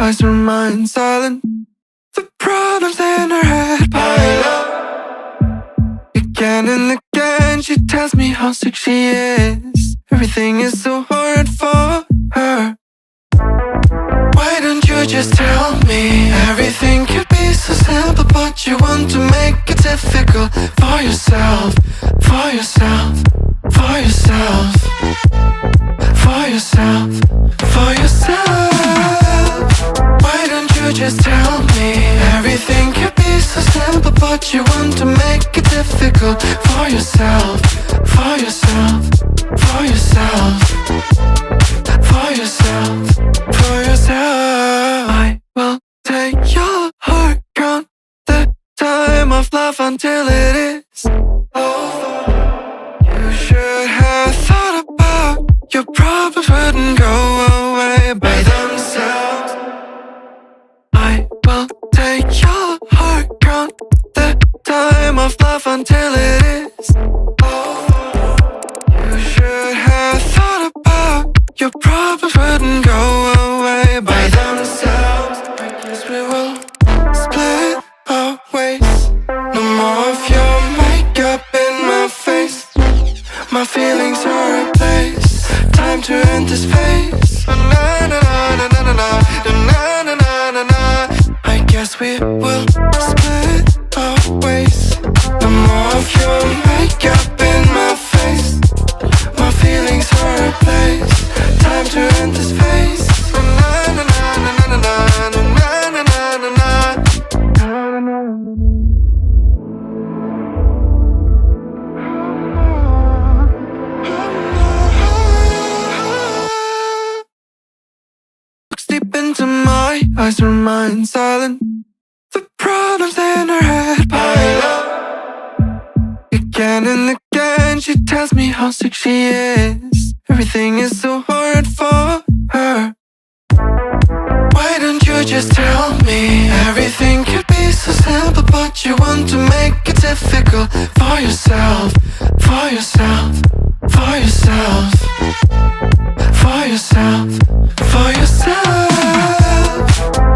eyes remain silent. The problems in her head pile up. Again and again she tells me how sick she is. Everything is so hard for her. Why don't you just tell me? Everything could be so simple, but you want to make it difficult for yourself, for yourself, for yourself, for yourself, for yourself. Why don't you just tell me? Everything could be so simple, but you want to make it difficult for yourself, for yourself, for yourself, for yourself, for yourself. I will take your heart, count the time of love until it is over. You should have thought about your problems wouldn't go away by themselves. I will take your heart, count the time of love until it is over. You should have thought about your problems wouldn't go away by themselves. I guess we will split our ways. No more of your makeup in my face. My feelings are replaced. Time to end this phase. Na na na na na na na na na na na. I guess we will split our ways. No more of your makeup in my face. My feelings are replaced. Time to end this phase. Na na na na na na na na na na na. Looks deep into my eyes, remain silent. The problems in her head pile up. Again and again she tells me how sick she is. Everything is so hard for her. Why don't you just tell me? Everything could be so simple, but you want to make it difficult for yourself, for yourself, for yourself, for yourself, for yourself.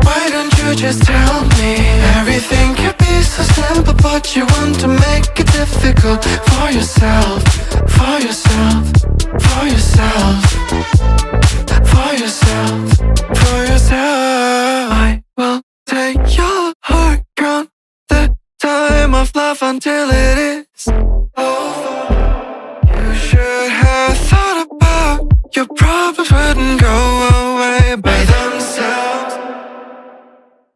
Why don't you just tell me? Everything could be so simple, but you want to make it difficult for yourself, for yourself, for yourself, for yourself, for yourself. I will take your heart, count the time of love until it is over. You should have thought about your problems wouldn't go away by themselves.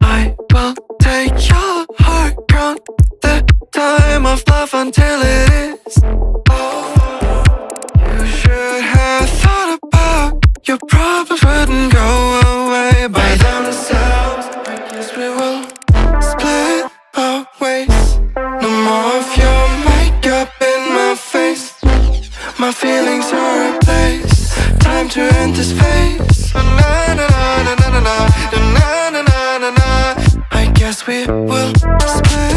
I will take your heart, count the time of love until it is over. You should have thought about your problems wouldn't go away by themselves. I guess we will split our ways. No more of your makeup in my face. My feelings are replaced. Time to end this phase. Na na na na na na na na na na na. I guess we will split